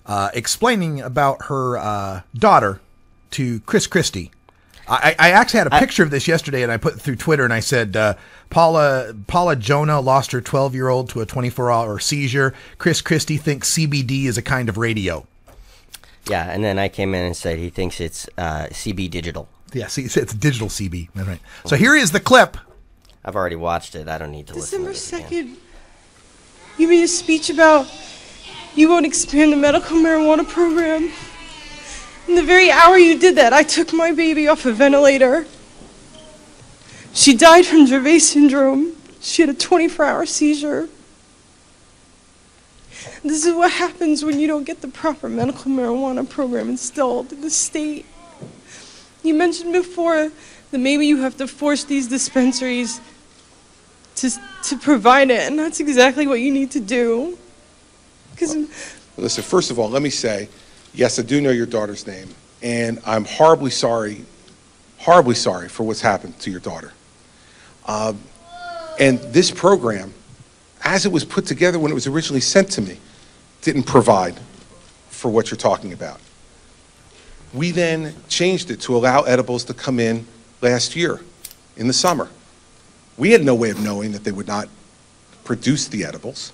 explaining about her daughter to Christie. I actually had a picture of this yesterday, and I put it through Twitter, and I said, Paula Jonah lost her 12-year-old to a 24-hour seizure. Christie thinks CBD is a kind of radio. Yeah, and then I came in and said he thinks it's CB digital. Yeah, see, it's digital CB. That's right. So here is the clip. I've already watched it. I don't need to listen to it December 2nd, you made a speech about you won't expand the medical marijuana program. In the very hour you did that, I took my baby off a ventilator. She died from Dravet Syndrome. She had a 24-hour seizure. This is what happens when you don't get the proper medical marijuana program installed in the state. You mentioned before that maybe you have to force these dispensaries to provide it, and that's exactly what you need to do. Listen, first of all, let me say, yes, I do know your daughter's name, and I'm horribly sorry for what's happened to your daughter. And this program, as it was put together when it was originally sent to me, didn't provide for what you're talking about. We then changed it to allow edibles to come in last year in the summer. We had no way of knowing that they would not produce the edibles.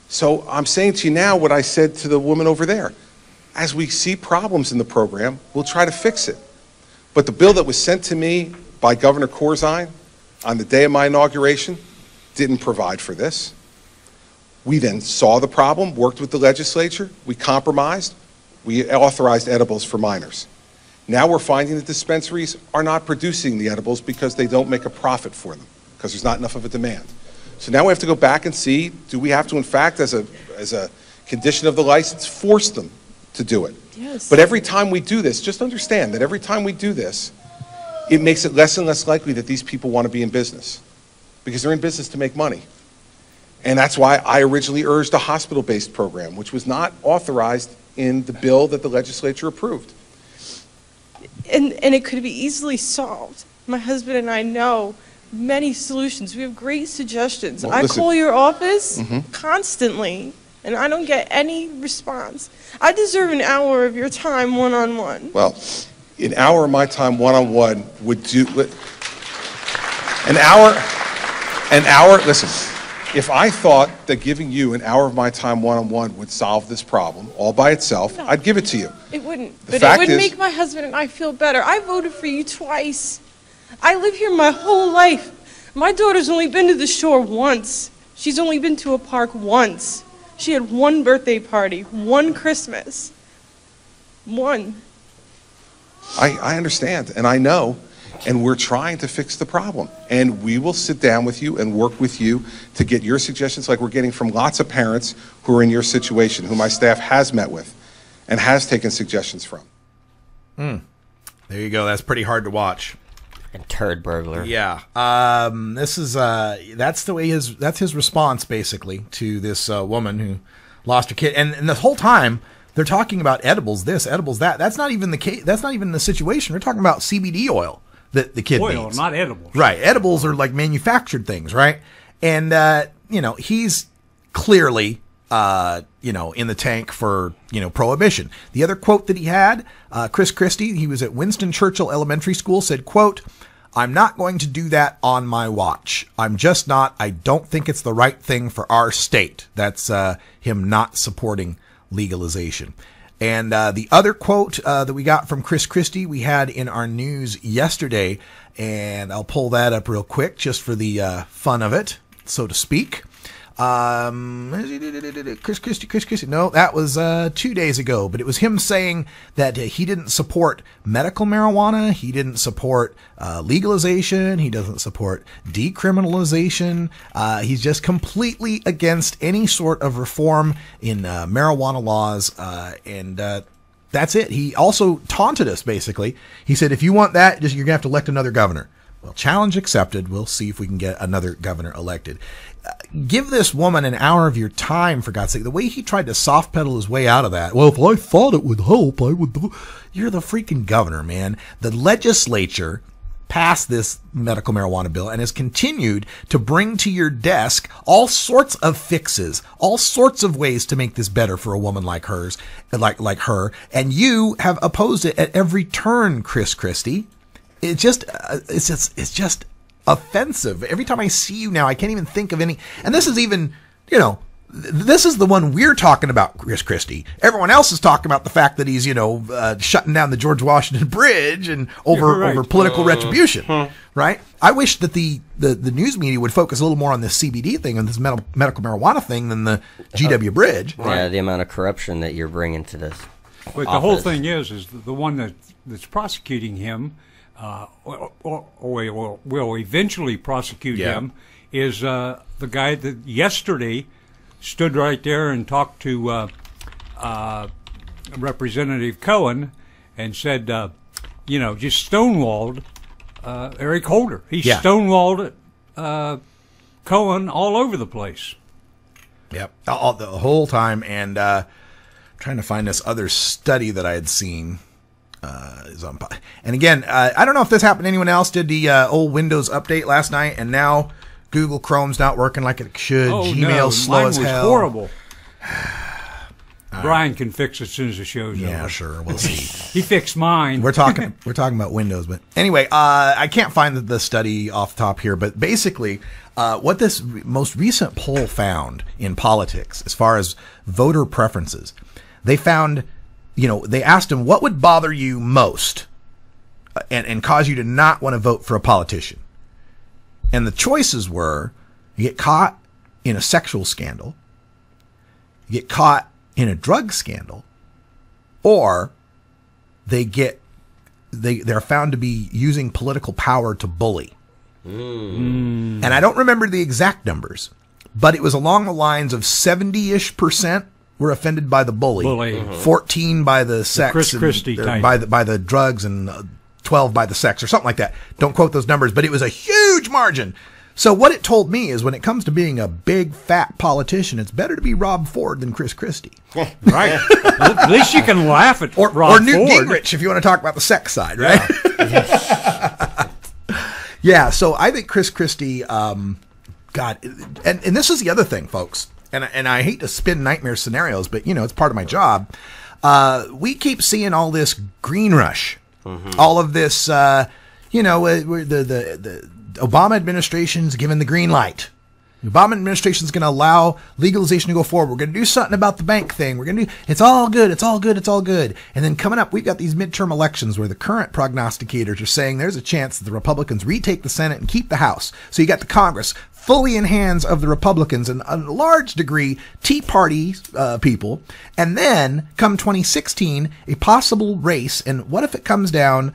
So I'm saying to you now what I said to the woman over there. As we see problems in the program, we'll try to fix it. But the bill that was sent to me by Governor Corzine on the day of my inauguration didn't provide for this. We then saw the problem, worked with the legislature, we compromised, we authorized edibles for minors. Now we're finding that dispensaries are not producing the edibles because they don't make a profit for them, because there's not enough of a demand. So now we have to go back and see, do we have to, in fact, as a condition of the license, force them to do it? Yes. But every time we do this, just understand that every time we do this, it makes it less and less likely that these people want to be in business, because they're in business to make money. And that's why I originally urged a hospital-based program, which was not authorized in the bill that the legislature approved. And it could be easily solved. My husband and I know many solutions. We have great suggestions. Well, I listen. call your office constantly, and I don't get any response. I deserve an hour of your time one-on-one. Well, an hour of my time one-on-one would do... An hour, listen, if I thought that giving you an hour of my time one-on-one would solve this problem all by itself, No. I'd give it to you. It wouldn't. The But it fact would is- make my husband and I feel better. I voted for you twice. I live here my whole life. My daughter's only been to the shore once. She's only been to a park once. She had one birthday party, one Christmas. One. I understand, and I know, and we're trying to fix the problem. And we will sit down with you and work with you to get your suggestions, like we're getting from lots of parents who are in your situation, who my staff has met with and has taken suggestions from. There you go. That's pretty hard to watch. And turd burglar. Yeah. This is that's the way that's his response basically to this woman who lost her kid. And the whole time they're talking about edibles, this, edibles, that. That's not even the case. That's not even the situation. We're talking about CBD oil that the kid Oil, needs. not edibles. Right. Edibles are like manufactured things, right? And he's clearly in the tank for, prohibition. The other quote that he had, Christie, he was at Winston Churchill Elementary School, said, quote, "I'm not going to do that on my watch. I'm just not. I don't think it's the right thing for our state." That's him not supporting legalization. And the other quote that we got from Christie, we had in our news yesterday, and I'll pull that up real quick just for the fun of it, so to speak. Christie. No, that was 2 days ago, but it was him saying that he didn't support medical marijuana. He didn't support legalization. He doesn't support decriminalization. He's just completely against any sort of reform in marijuana laws. And that's it. He also taunted us, basically. He said, if you want that, you're going to have to elect another governor. Well, challenge accepted. We'll see if we can get another governor elected. Give this woman an hour of your time, for God's sake. The way he tried to soft pedal his way out of that. Well, if I thought it would help, I would. You're the freaking governor, man. The legislature passed this medical marijuana bill and has continued to bring to your desk all sorts of fixes, all sorts of ways to make this better for a woman like hers, like her. And you have opposed it at every turn, Christie. It's just offensive. Every time I see you now, I can't even think of any. And this is even, this is the one we're talking about, Christie. Everyone else is talking about the fact that he's, shutting down the George Washington Bridge and over political retribution, right? I wish that the news media would focus a little more on this CBD thing and this medical marijuana thing than the GW Bridge. Yeah, the amount of corruption that you're bringing to this. But the whole thing is the one that's prosecuting him, or will eventually prosecute him, is the guy that yesterday stood right there and talked to Representative Cohen and said, just stonewalled Eric Holder. He stonewalled Cohen all over the place. Yep, the whole time. And trying to find this other study that I had seen. And again, I don't know if this happened to anyone else. Did the old Windows update last night, and now Google Chrome's not working like it should. Gmail's slow as hell. Mine was horrible. Brian can fix it as soon as the show's over. Yeah, sure. We'll see. He fixed mine. We're talking about Windows, but anyway, I can't find the study off the top here, but basically, what this most recent poll found in politics, as far as voter preferences, they found. They asked him, what would bother you most and cause you to not want to vote for a politician? And the choices were, you get caught in a sexual scandal, you get caught in a drug scandal, or they're found to be using political power to bully. And I don't remember the exact numbers, but it was along the lines of 70-ish% were offended by the bully. 14 by the sex, Christie type. by the drugs, and 12 by the sex, or something like that. Don't quote those numbers, but it was a huge margin. So what it told me is, when it comes to being a big fat politician, it's better to be Rob Ford than Christie. Right. At least you can laugh at Rob or Newt Ford. Gingrich, if you want to talk about the sex side, right? Yeah. So I think Christie, God, and this is the other thing, folks. And I hate to spin nightmare scenarios, but it's part of my job. We keep seeing all this green rush, all of this. The Obama administration's given the green light. The Obama administration's going to allow legalization to go forward. We're going to do something about the bank thing. We're going to do. It's all good. It's all good. It's all good. And then coming up, we've got these midterm elections where the current prognosticators are saying there's a chance that the Republicans retake the Senate and keep the House. So you got the Congress fully in hands of the Republicans and a large degree Tea Party people. And then come 2016, a possible race. And what if it comes down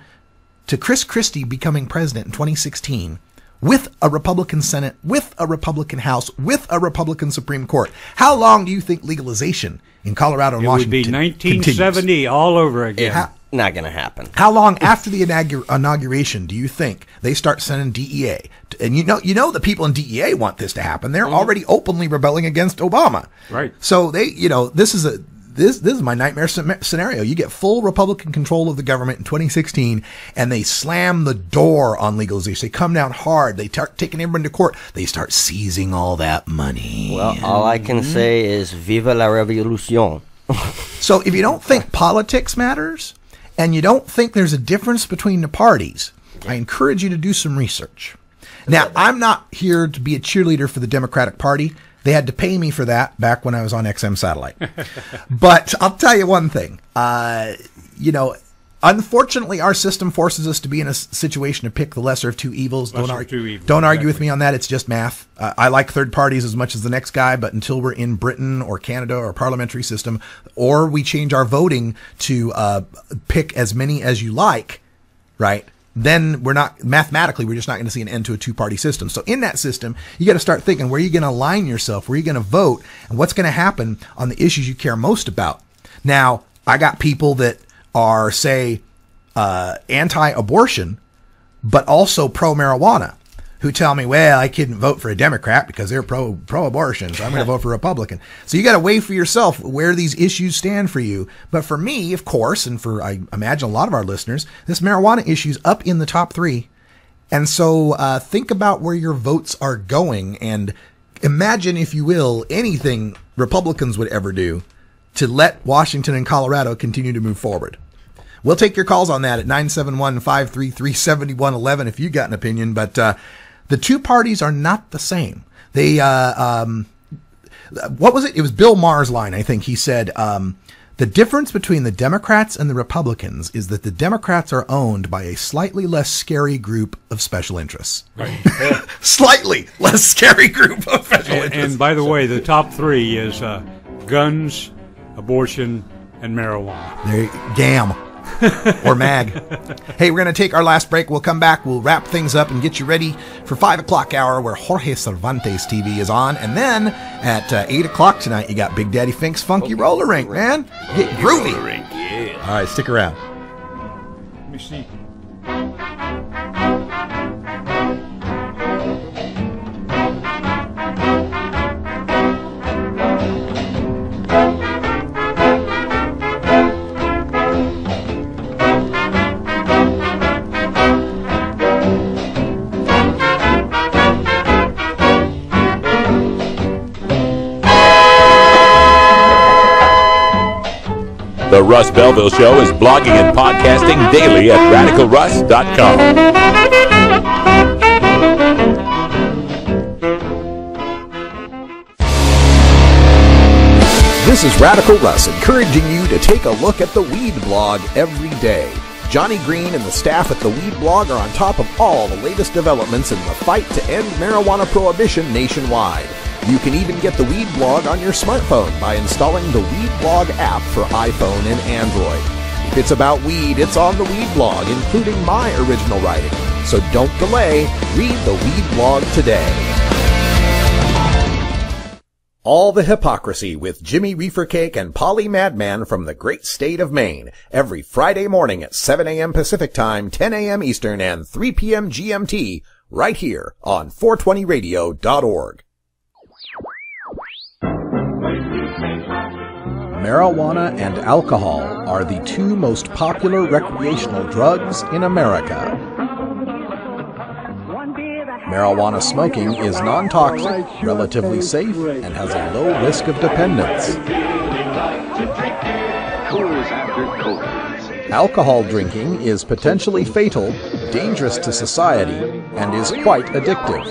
to Christie becoming president in 2016? With a Republican Senate, with a Republican House, with a Republican Supreme Court. How long do you think legalization in Colorado and Washington continues? It would be 1970 all over again. Not going to happen. How long after the inauguration do you think they start sending DEA? And you know the people in DEA want this to happen. They're already openly rebelling against Obama. Right. So this is this is my nightmare scenario. You get full Republican control of the government in 2016, and they slam the door on legalization. They come down hard. They start taking everyone to court. They start seizing all that money. Well, all I can say is Viva la Revolution. So if you don't think politics matters, and you don't think there's a difference between the parties, I encourage you to do some research. Now, I'm not here to be a cheerleader for the Democratic Party. They had to pay me for that back when I was on XM Satellite. But I'll tell you one thing. Unfortunately, our system forces us to be in a situation to pick the lesser of two evils. Don't argue with me on that. It's just math. I like third parties as much as the next guy, but until we're in Britain or Canada or a parliamentary system, or we change our voting to pick as many as you like, right? Then we're just not going to see an end to a two-party system. So in that system, you got to start thinking, where are you going to align yourself? Where are you going to vote? And what's going to happen on the issues you care most about? Now, I got people that are, say, anti-abortion, but also pro-marijuana, who tell me, well, I couldn't vote for a Democrat because they're pro-abortion, so I'm going to vote for a Republican. So you got to weigh for yourself where these issues stand for you. But for me, of course, and for, I imagine, a lot of our listeners, this marijuana issue's up in the top 3. And so think about where your votes are going, and imagine, if you will, anything Republicans would ever do to let Washington and Colorado continue to move forward. We'll take your calls on that at 971-533-7111 if you got an opinion, but the two parties are not the same. They, what was it? It was Bill Maher's line, I think. He said, the difference between the Democrats and the Republicans is that the Democrats are owned by a slightly less scary group of special interests. Right. Slightly less scary group of special interests. And by the way, the top 3 is guns, abortion, and marijuana. Damn. Or MAG. Hey, we're going to take our last break. We'll come back. We'll wrap things up and get you ready for 5 o'clock hour, where Jorge Cervantes TV is on. And then at 8 o'clock tonight, you got Big Daddy Fink's Funky Roller Rink, man. Get groovy. Roller Rink, yeah. All right, stick around. Let me see. The Russ Belville Show is blogging and podcasting daily at RadicalRuss.com. This is Radical Russ, encouraging you to take a look at the Weed Blog every day. Johnny Green and the staff at the Weed Blog are on top of all the latest developments in the fight to end marijuana prohibition nationwide. You can even get the Weed Blog on your smartphone by installing the Weed Blog app for iPhone and Android. If it's about weed, it's on the Weed Blog, including my original writing. So don't delay, read the Weed Blog today. All the Hypocrisy with Jimmy Reefer Cake and Polly Madman from the great state of Maine, every Friday morning at 7 a.m. Pacific Time, 10 a.m. Eastern, and 3 p.m. GMT, right here on 420radio.org. Marijuana and alcohol are the 2 most popular recreational drugs in America. Marijuana smoking is non-toxic, relatively safe, and has a low risk of dependence. Alcohol drinking is potentially fatal, dangerous to society, and is quite addictive.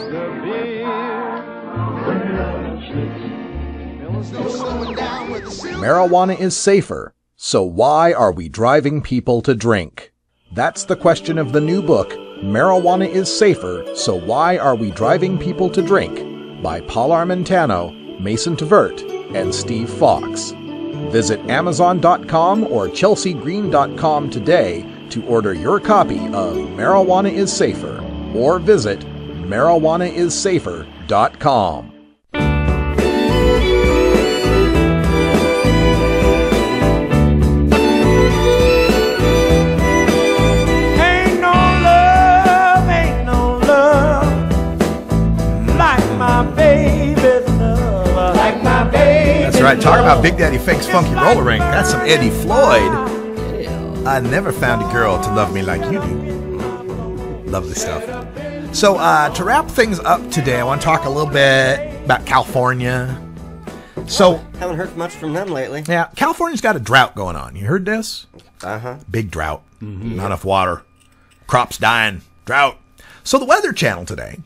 Marijuana is safer, so why are we driving people to drink? That's the question of the new book, Marijuana is Safer, So Why Are We Driving People to Drink? By Paul Armentano, Mason Tvert, and Steve Fox. Visit Amazon.com or ChelseaGreen.com today to order your copy of Marijuana is Safer, or visit MarijuanaIsSafer.com. That's right, Talk about Big Daddy Fake's Funky Roller Rink. That's some Eddie Floyd. I never found a girl to love me like you do. Lovely stuff. So, to wrap things up today, I want to talk a little bit about California. So, haven't heard much from them lately. Yeah, California's got a drought going on. You heard this? Big drought. Not enough water. Crops dying. Drought. So the Weather Channel today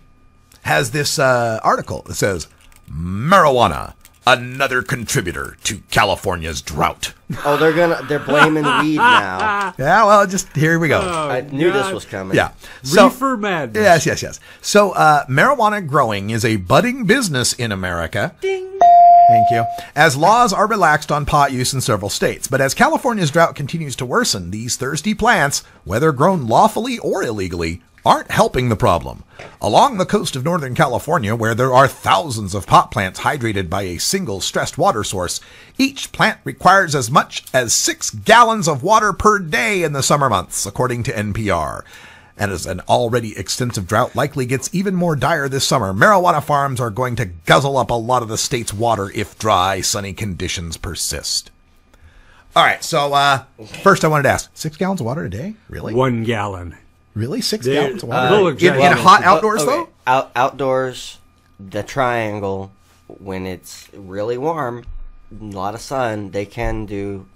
has this article that says, marijuana, another contributor to California's drought. Oh, they're blaming weed now. Yeah, well, just here we go. I knew this was coming. Yeah. Reefer madness. Yes. So, marijuana growing is a budding business in America. Ding. Thank you. As laws are relaxed on pot use in several states. But as California's drought continues to worsen, these thirsty plants, whether grown lawfully or illegally, aren't helping the problem. Along the coast of Northern California, where there are thousands of pot plants hydrated by a single stressed water source, each plant requires as much as 6 gallons of water per day in the summer months, according to NPR. And as an already extensive drought likely gets even more dire this summer, marijuana farms are going to guzzle up a lot of the state's water if dry, sunny conditions persist. All right, so first I wanted to ask, 6 gallons of water a day? Really? 1 gallon. Really? 6 gallons of water? In hot outdoors, though? Outdoors, the triangle, when it's really warm, a lot of sun, they can do,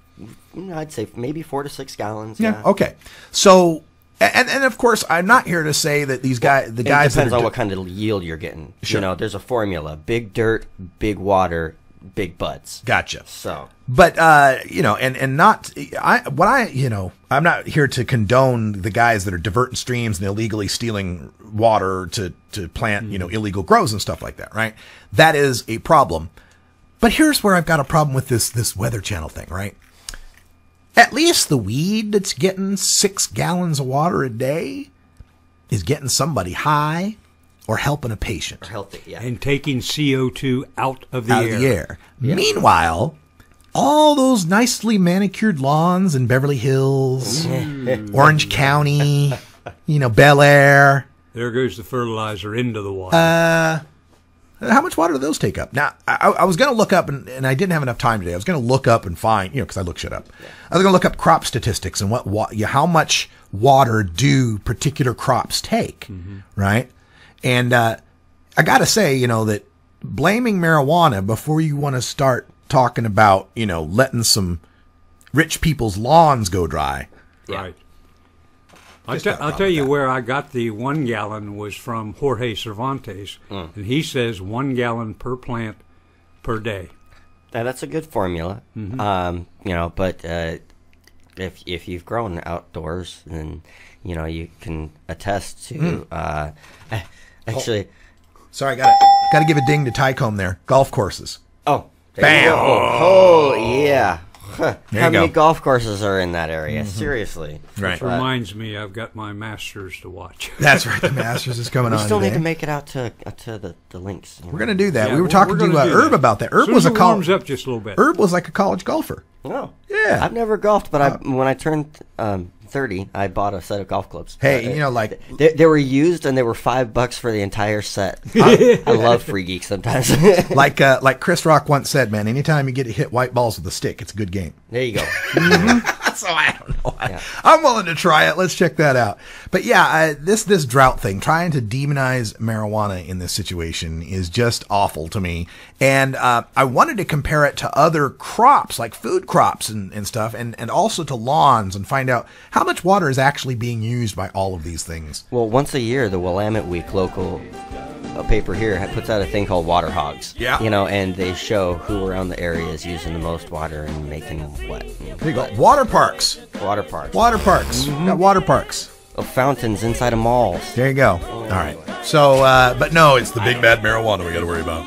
I'd say, maybe 4 to 6 gallons. Yeah, okay. So... And of course, I'm not here to say that these guys, it depends on what kind of yield you're getting. Sure. You know, there's a formula: big dirt, big water, big buds. Gotcha. So, but and not I'm not here to condone the guys that are diverting streams and illegally stealing water to plant illegal grows and stuff like that. Right? That is a problem. But here's where I've got a problem with this Weather Channel thing. Right? At least the weed that's getting 6 gallons of water a day is getting somebody high or helping a patient. Or healthy, yeah. And taking CO2 out of the air. Yeah. Meanwhile, all those nicely manicured lawns in Beverly Hills, Orange County, Bel Air. There goes the fertilizer into the water. How much water do those take up? Now, I was going to look up, and I didn't have enough time today. I was going to look up and find, because I look shit up. I was going to look up crop statistics and how much water do particular crops take, right? And I got to say, that blaming marijuana before you want to start talking about, letting some rich people's lawns go dry. Right. I'll tell you where I got the 1 gallon was from Jorge Cervantes, and he says 1 gallon per plant per day. That's a good formula. But if you've grown outdoors, then you can attest to. Actually, sorry, got to give a ding to Tycombe there. Golf courses. Oh, bam! Oh yeah. How many go. golf courses are in that area? Seriously. Right. Which reminds me, I've got my Masters to watch. That's right. The Masters is coming on We still today. need to make it out to the links. We're going to do that. Yeah, we were talking to Herb about that. Herb was a college. Up just a little bit. Herb was like a college golfer. Oh. Yeah. I've never golfed, but when I turned 30, I bought a set of golf clubs. Hey, they were used and they were $5 for the entire set. I love free geeks sometimes. like Chris Rock once said, man, anytime you get to hit white balls with a stick, it's a good game. There you go. So I don't know. I'm willing to try it. Let's check that out. But yeah, this drought thing, trying to demonize marijuana in this situation is just awful to me. And I wanted to compare it to other crops, like food crops and stuff, and also to lawns, and find out how much water is actually being used by all of these things. Well, once a year, the Willamette Week local paper here puts out a thing called Water Hogs. Yeah. And they show who around the area is using the most water and making what. There you go. Water parks. Water parks. Water parks. Got water parks. Fountains inside of malls. There you go. All right. So, but no, it's the big bad marijuana we got to worry about.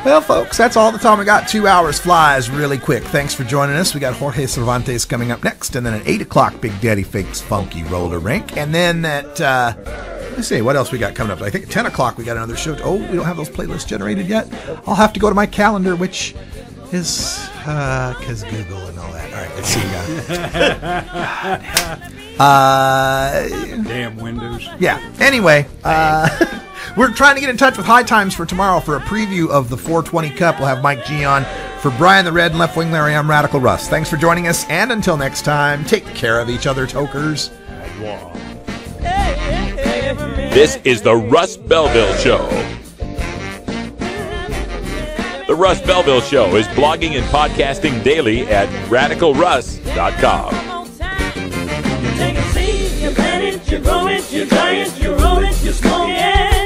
Well, folks, that's all the time we got. 2 hours flies really quick. Thanks for joining us. We got Jorge Cervantes coming up next, and then at 8 o'clock, Big Daddy Fake's Funky Roller Rink. And then at, let's see, what else we got coming up? I think at 10 o'clock we got another show. Oh, we don't have those playlists generated yet. I'll have to go to my calendar, which is, because Google and all that. All right, let's see. Damn Windows. Yeah. Anyway, we're trying to get in touch with High Times for tomorrow for a preview of the 420 Cup. We'll have Mike G on For Brian the Red and Left Wing Larry, I'm Radical Russ. Thanks for joining us, and until next time, take care of each other, tokers. This is the Russ Belville Show. The Russ Belville Show is blogging and podcasting daily at radicalruss.com. You take a seed, you plant it, you grow it, you dry it, you roll it, you smoke it.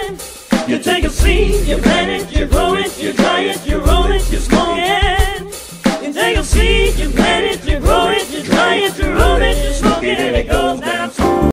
You take a seed, you plant it, you grow it, you dry it, you roll it, you smoke it. You take a seed, you plant